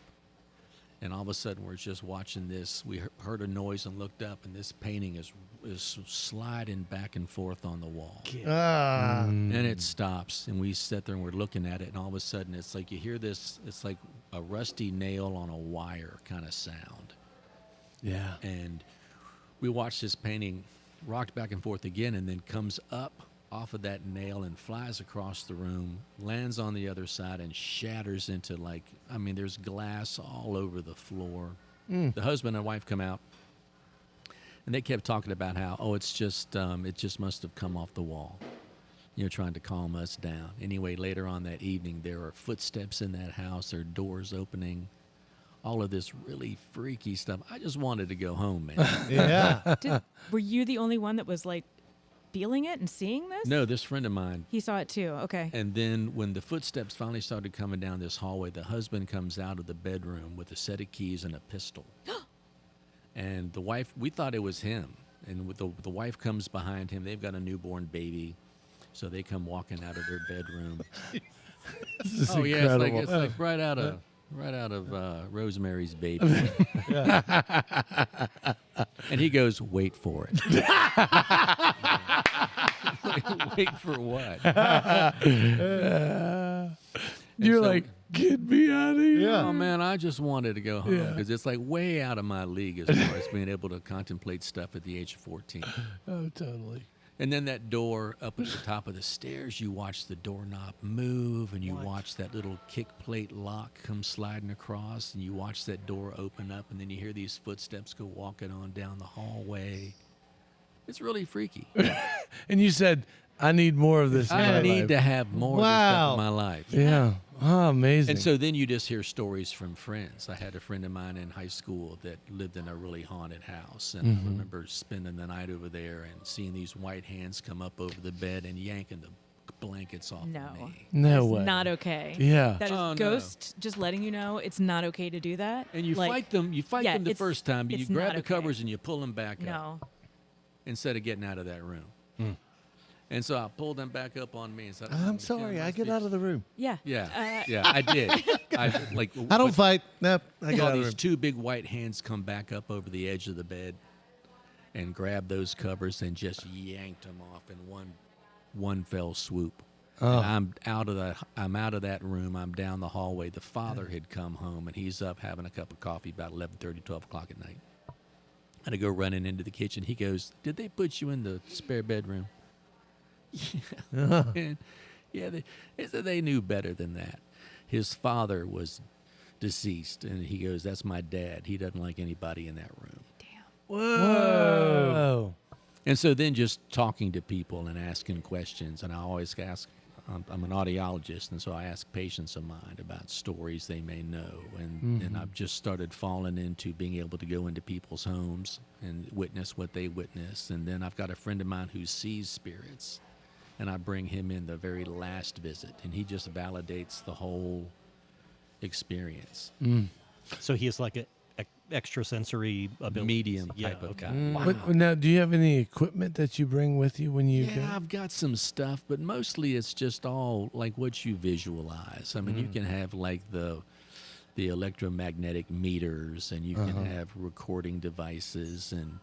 And all of a sudden, we're just watching this. We heard a noise and looked up, and this painting is sliding back and forth on the wall. Ah. And it stops, and we sit there and we're looking at it, and all of a sudden, it's like you hear this. It's like a rusty nail on a wire kind of sound. Yeah. And we watch this painting rocked back and forth again, and then comes up off of that nail and flies across the room, lands on the other side, and shatters into there's glass all over the floor. The husband and wife come out, and they kept talking about how, it just must have come off the wall, trying to calm us down. Anyway, later on that evening, there are footsteps in that house, there are doors opening, all of this really freaky stuff. I just wanted to go home, man. Yeah. Were you the only one that was like feeling it and seeing this? No, this friend of mine. He saw it too. Okay. And then when the footsteps finally started coming down this hallway, the husband comes out of the bedroom with a set of keys and a pistol. And the wife, we thought it was him. And with the wife comes behind him. They've got a newborn baby. So they come walking out of their bedroom. This is Yeah, incredible. it's like right out of Rosemary's Baby. And he goes, "Wait for it." Wait for what? You're so- like, get me out of here. Yeah. Oh man, I just wanted to go home Yeah. because it's like way out of my league as far as being able to contemplate stuff at the age of 14. Oh, totally. And then that door up at the top of the stairs, you watch the doorknob move, and you watch that little kick plate lock come sliding across, and you watch that door open up, and then you hear these footsteps go walking on down the hallway. It's really freaky. And you said, I need more of this in my I need life. to have more of this stuff in my life. Yeah. Oh, amazing. And so then you just hear stories from friends. I had a friend of mine in high school that lived in a really haunted house. And I remember spending the night over there and seeing these white hands come up over the bed and yanking the blankets off No. of me. no It's way. not okay. Yeah. That is Oh, no. ghost just letting you know it's not okay to do that. And you Like, fight them. You fight yeah, them the it's- first time, but you it's grab not the okay. covers and you pull them back up No. instead of getting out of that room. And so I pulled them back up on me and said, I'm sorry. I get out of the room. Yeah. Yeah, yeah, I did. I I don't fight. Nope. I get saw out of the these room. two big white hands come back up over the edge of the bed and grabbed those covers and just yanked them off in one fell swoop. And I'm out of that room. I'm down the hallway. The father had come home, and he's up having a cup of coffee about 11:30, 12 o'clock at night. And I go running into the kitchen. He goes, "Did they put you in the spare bedroom?" Yeah. And yeah, they knew better than that. His father was deceased, and he goes, "That's my dad. He doesn't like anybody in that room." Damn. Whoa. And so then just talking to people and asking questions, and I always ask, I'm an audiologist, and so I ask patients of mine about stories they may know, and I've just started falling into being able to go into people's homes and witness what they witness, and then I've got a friend of mine who sees spirits, and I bring him in the very last visit, and he just validates the whole experience. So he is like a extrasensory ability. Medium Yeah, type of okay. guy. But now, do you have any equipment that you bring with you when you go? Yeah, I've got some stuff, but mostly it's just all like what you visualize. I mean, you can have like the electromagnetic meters, and you can have recording devices, and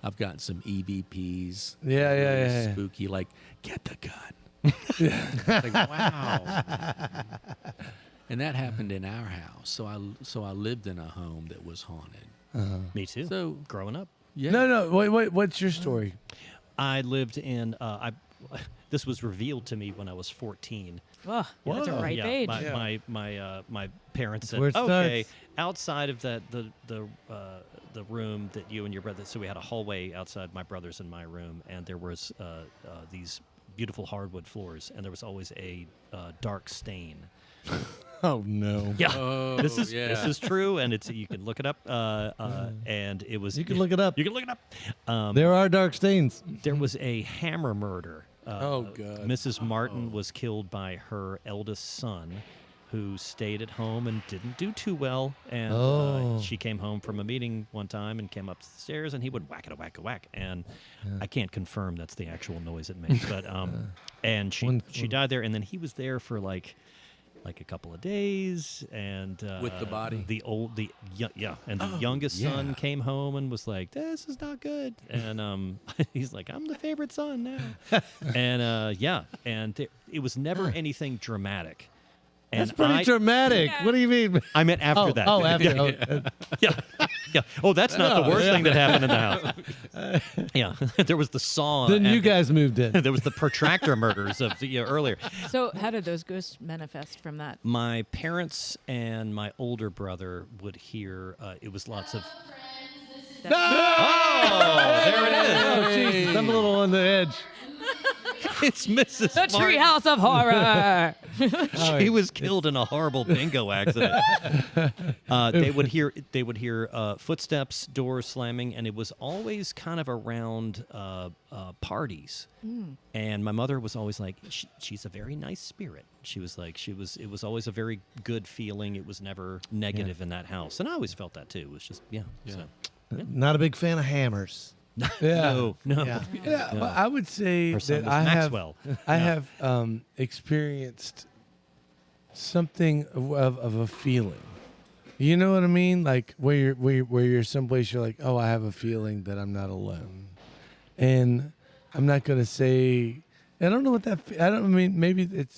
I've got some EVPs. Yeah, really yeah. Spooky, like get the gun. Like, wow. And that happened in our house. So I lived in a home that was haunted. Me too. So Growing up, yeah. No. Wait. What's your story? I lived in. This was revealed to me when I was 14. Oh, that's a Whoa. ripe Yeah, age. my parents said, where it okay, starts. outside of the room that you and your brother. So we had a hallway outside my brother's and my room, and there was these beautiful hardwood floors, and there was always a dark stain. Oh no. Yeah, Oh, this is yeah. true, and it's you can look it up. And it was You can look it up. You can look it up. There are dark stains. There was a hammer murder. Oh, God. Mrs. Martin was killed by her eldest son, who stayed at home and didn't do too well. And she came home from a meeting one time and came up the stairs, and he would whack it a whack a whack. And I can't confirm that's the actual noise it makes, but and she died there, and then he was there for like a couple of days, and With the body? and the youngest son came home and was like, "This is not good," and he's like, "I'm the favorite son now," and it was never anything dramatic. And That's pretty dramatic. Yeah. What do you mean? I meant after that. Oh, after. Yeah. Oh, that's not the worst thing that happened in the house. Yeah. There was the saw. Then you and guys moved in. there was the protractor murders of the earlier. So how did those ghosts manifest from that? My parents and my older brother would hear. It was lots of. Oh, there it is. Oh, Jesus. I'm a little on the edge. It's Mrs. The Martin. Treehouse of Horror. She was killed in a horrible bingo accident. They would hear footsteps, doors slamming, and it was always kind of around parties. And my mother was always like, "She's a very nice spirit." She was like, It was always a very good feeling. It was never negative in that house, and I always felt that too. It was just So. Not a big fan of hammers. Yeah. No. Yeah. Yeah, but I would say Her son that was I Maxwell. have experienced something of a feeling. You know what I mean? Like where you're someplace you're like, oh, I have a feeling that I'm not alone, and I'm not gonna say. I don't know what that.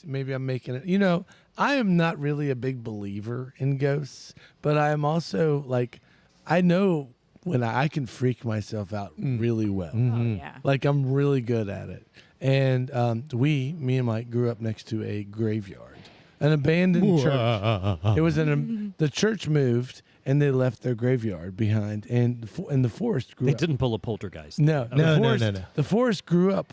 Maybe I'm making it. You know, I am not really a big believer in ghosts, but I am also like, I know when I can freak myself out really well. Oh, yeah. Like I'm really good at it. And me and Mike grew up next to a graveyard, an abandoned church. It was the church moved and they left their graveyard behind, and the forest grew They up. didn't pull a poltergeist. No, No. The forest grew up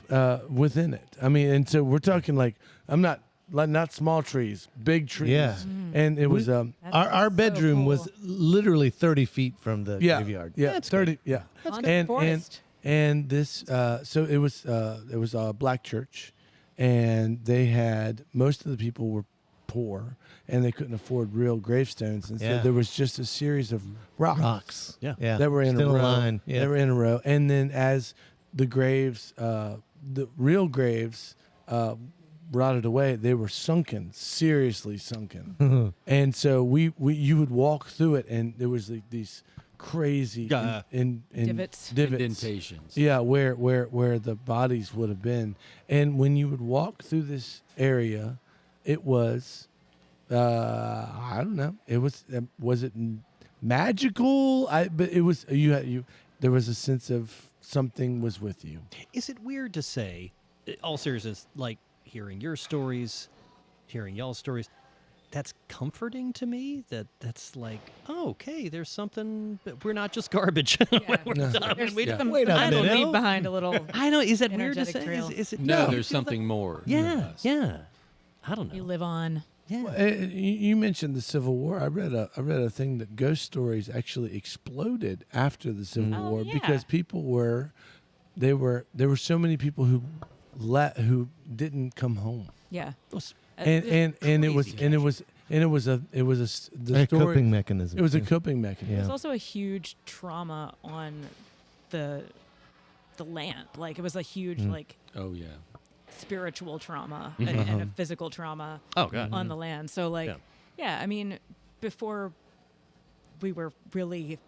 within it. I mean, and so we're talking like not small trees, big trees. Yeah. And it was That's Our so bedroom was cool. literally 30 feet from the graveyard. Yeah, That's 30. Yeah, Haunted forest. and this so it was a black church, and they had most of the people were poor and they couldn't afford real gravestones, and so Yeah. there was just a series of rocks Yeah. Yeah. that were in Still a row. line. Yeah. They were in a row, and then as the graves, the real graves, rotted away, they were sunken, seriously sunken. And so you would walk through it, and there was like these crazy Divots. Indentations. Yeah, where the bodies would have been. And when you would walk through this area, it was I don't know. It was it magical? But it was there was a sense of something was with you. Is it weird to say, all seriousness, like hearing your stories, hearing y'all's stories, that's comforting to me. That's like, oh, okay, there's something. We're not just garbage. When we're done. There's We don't- some Wait a I don't minute. leave behind a little. I know. Is that weird to energetic say? trail. Is it? No, you there's feel that? something more. than Yeah, us. yeah. I don't know. You live on. Yeah. You mentioned the Civil War. I read a thing that ghost stories actually exploded after the Civil Oh, War yeah. because there were so many people who didn't come home. Yeah. Those- And it was crazy the A story. coping mechanism. It was a yeah. coping mechanism. There's Yeah. also a huge trauma on the land. Like it was a huge like Oh yeah. spiritual trauma and a physical trauma Oh, God. on the land. So like Yeah. yeah, I mean before we were really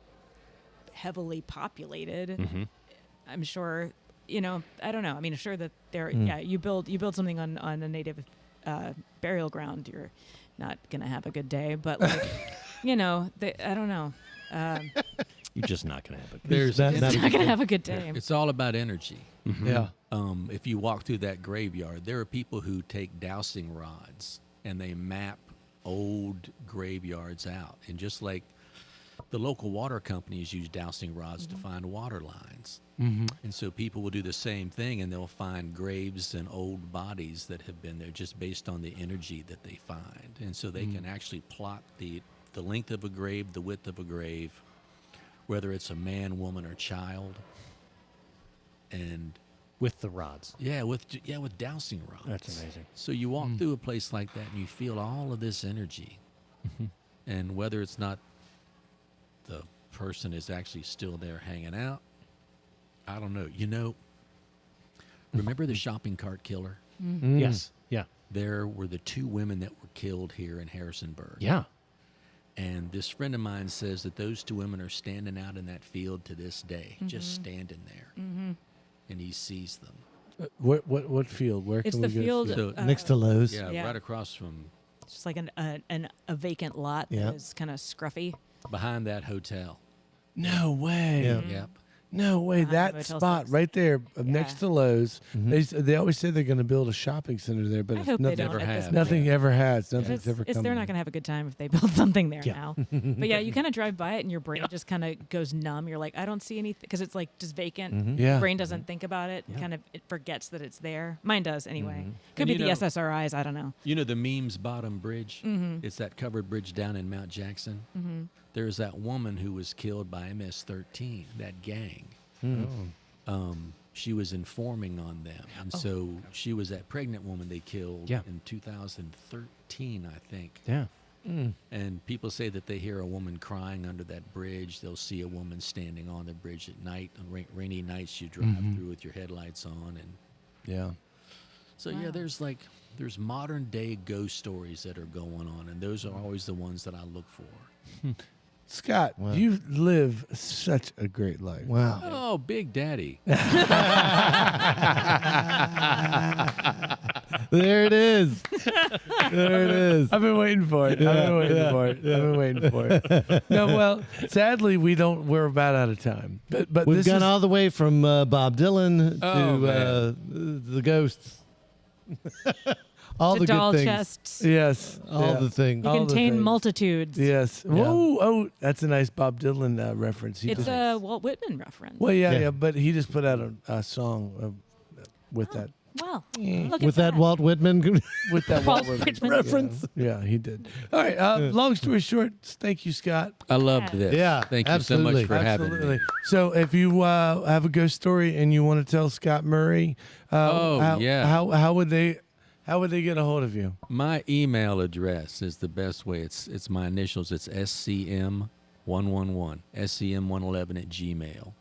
heavily populated, I'm sure, you know, I don't know. I mean, sure that there yeah, you build something on a native burial ground, you're not going to have a good day, but like you know, I don't know. You're just not going to have it. There's That- Not going to have a good day. It's all about energy. Yeah. If you walk through that graveyard, there are people who take dowsing rods and they map old graveyards out. And just like the local water companies use dowsing rods to find water lines. And so people will do the same thing and they'll find graves and old bodies that have been there just based on the energy that they find. And so they can actually plot the length of a grave, the width of a grave, whether it's a man, woman, or child. And With the rods. with dowsing rods. That's amazing. So you walk through a place like that and you feel all of this energy. And whether it's not the person is actually still there hanging out, I don't know. You know, remember the shopping cart killer? Yes. Yeah. There were the two women that were killed here in Harrisonburg. Yeah. And this friend of mine says that those two women are standing out in that field to this day, just standing there. And he sees them. What field? Where It's can the we go field see it? Next to Lowe's. Yeah, Yeah. right across from It's just like a vacant lot Yeah. that is kind of scruffy. behind that hotel. No way. Yeah. Yep. No way. Behind the That Motel spot 6. right there next Yeah. to Lowe's. They always say they're going to build a shopping center there, but I it's hope they nothing, don't. Never at this have. point. nothing ever has. Nothing's It's, ever come. they're not there. going to have a good time if they build something there Yeah. now. But yeah, you kind of drive by it and your brain just kind of goes numb. You're like, I don't see anything because it's like just vacant. Yeah. Brain doesn't think about it. Kind of it forgets that it's there. Mine does anyway. Could And be you the know- SSRIs. I don't know. You know the Memes Bottom Bridge? It's that covered bridge down in Mount Jackson. There's that woman who was killed by MS-13, that gang. She was informing on them. And so she was that pregnant woman they killed Yeah. in 2013, I think. Yeah. And people say that they hear a woman crying under that bridge. They'll see a woman standing on the bridge at night. On rainy nights, you drive through with your headlights on. And Yeah. so, yeah, there's modern day ghost stories that are going on. And those are always the ones that I look for. Scott, Wow. you live such a great life. Wow. Oh, Big Daddy. There it is. There it is. I've been waiting for it. I've been waiting for it. I've been waiting for it. No, well, sadly, we're about out of time. But We've this gone is, all the way from Bob Dylan Oh, to the ghosts. All To the doll good things. chests. yes, All yeah. the things. You All the contain things. multitudes. Yes. Whoa, oh, that's a nice Bob Dylan reference. He It's just, a Walt Whitman reference. well, yeah, Yeah. but he just put out a song with that Well, look With at that Walt Whitman. with that Walt Walt Whitman reference. Yeah, he did. All right. Long story short, thank you, Scott. I loved this. Yeah, Thank you absolutely. so much for having Absolutely. me. So, if you have a ghost story and you want to tell Scott Murray, yeah. how would they get a hold of you? My email address is the best way. It's my initials. It's SCM111, SCM111 at Gmail.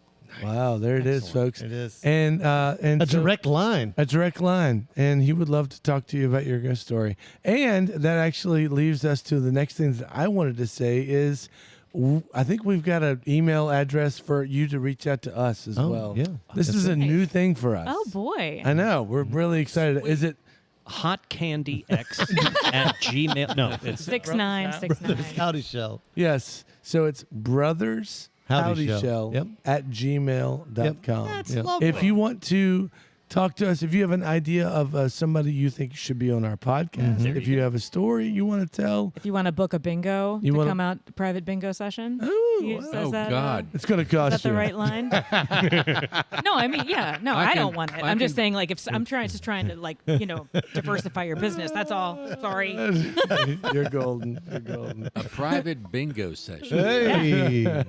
Wow, there it is, folks. It is. And A so- direct line. a direct line, and he would love to talk to you about your ghost story. And that actually leaves us to the next thing that I wanted to say is, I think we've got an email address for you to reach out to us as Oh, well. yeah. This is a new thing for us. Oh boy. I know. We're really excited. Is it? Hotcandyx at Gmail. No, it's 6969. Howdy Shell. Yes. So it's brothers Howdy howdy Shell. shell Yep. at gmail.com. That's lovely. If you want to talk to us. If you have an idea of somebody you think should be on our podcast, There if you you go. have a story you want to tell, If you want to book a bingo You to wanna- come out, private bingo session. Ooh, Is Oh, that, God. it's going to Is cost that the you. right line? No, I mean, yeah, no, I I can- don't want it. I I'm just can- saying, like, if I'm trying to like, diversify your business. That's all. Sorry. You're golden. You're golden. A private bingo session. Hey,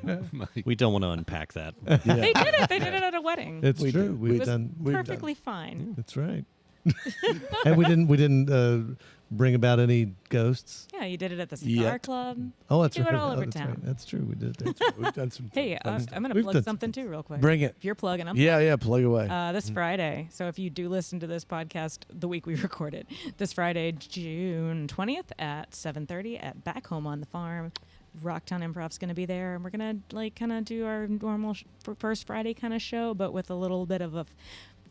We don't want to unpack that. They did it. They did it at a wedding. it's We true. did. We've It was done. perfectly fine. That's right. And we didn't bring about any ghosts. Yeah, you did it at the cigar Yet. club. Oh, that's do it right. all Oh, over that's town. right. That's true. We did. We've done some. Hey, fun I'm stuff. going to We've plug done something too, real quick. Bring it. If you're plugging, I'm Yeah, plug away. This Friday. So if you do listen to this podcast the week we record it, this Friday, June 20th at 7:30 at Back Home on the Farm, Rocktown Improv's going to be there, and we're going to like kind of do our normal first Friday kind of show, but with a little bit of a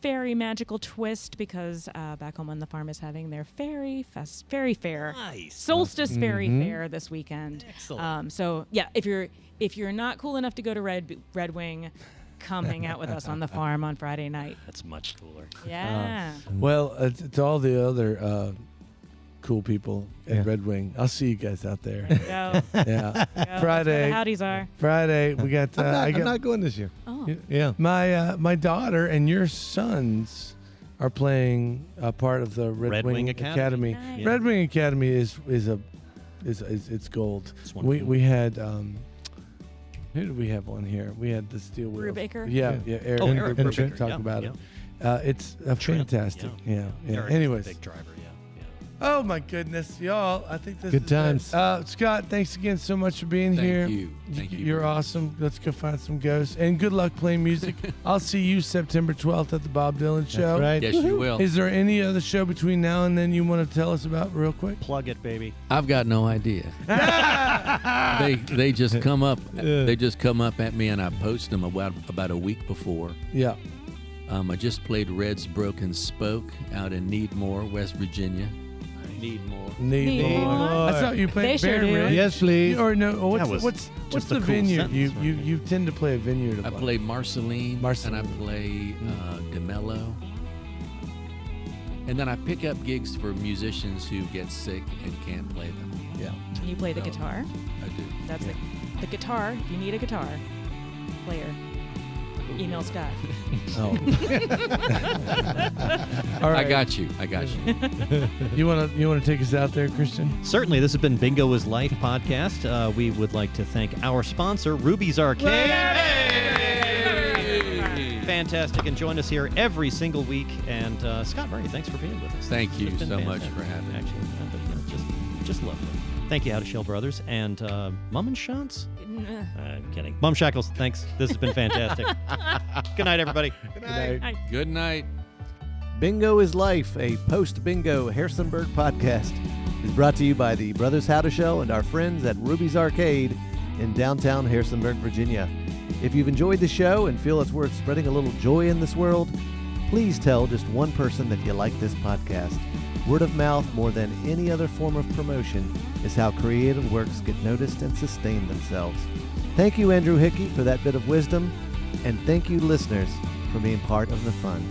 fairy magical twist because Back Home on the Farm is having their fairy fair, Nice. solstice fairy fair this weekend. Excellent. So yeah, if you're not cool enough to go to Red Wing, come hang out with us on the farm on Friday night. That's much cooler. Yeah. Well, to all the other cool people at Yeah. Red Wing, I'll see you guys out there. Go. Yeah. Go. That's where Friday. the howdies are. Friday, we got. I'm not going this year. Oh. Yeah. My daughter and your sons are playing a part of the Red, Wing Academy. Nice. Red Wing Academy is it's gold. It's wonderful. We had who did we have on here? We had the Steel Wheels. Brubaker? Yeah, Eric. Oh, and Eric and Brubaker, Trent talk yeah, about yeah. it. It's Trent, fantastic. Yeah. Eric is a Anyways. big driver. Yeah. Oh my goodness, y'all! I think this Good is times. it. Scott, thanks again so much for being Thank here. you. Thank you You're very much. awesome. Let's go find some ghosts and good luck playing music. I'll see you September 12th at the Bob Dylan Show. That's right. Yes, you will. Is there any other show between now and then you want to tell us about real quick? Plug it, baby. I've got no idea. they just come up. They just come up at me, and I post them about a week before. Yeah. I just played Red's Broken Spoke out in Needmore, West Virginia. Need more. Need Need more. more. I thought you They played sure Bear do. Ridge. Yes, please. Or no? That was What's just the a cool vineyard? sentence You right you there. you tend to play a vineyard. I play Marceline, Marceline. and I play DeMello. And then I pick up gigs for musicians who get sick and can't play them. Yeah. Can you play the No. guitar? I do. That's the guitar. If you need a guitar player, email Scott. Oh. All right. I got you. You wanna take us out there, Christian? Certainly, this has been Bingo is Life podcast. We would like to thank our sponsor, Ruby's Arcade. Fantastic, and join us here every single week. And Scott Murray, thanks for being with us. Thank you It's been so much fantastic. for having me. Actually, just lovely. Thank you, How to Shell Brothers, and Mum and Shantz. I'm kidding. Mum Shackles, thanks. This has been fantastic. Good night, everybody. Good night. Hi. Good night. Bingo is Life, a post-bingo Harrisonburg podcast, is brought to you by the Brothers Howdashell and our friends at Ruby's Arcade in downtown Harrisonburg, Virginia. If you've enjoyed the show and feel it's worth spreading a little joy in this world, please tell just one person that you like this podcast. Word of mouth, more than any other form of promotion, is how creative works get noticed and sustain themselves. Thank you, Andrew Hickey, for that bit of wisdom, and thank you, listeners, for being part of the fun.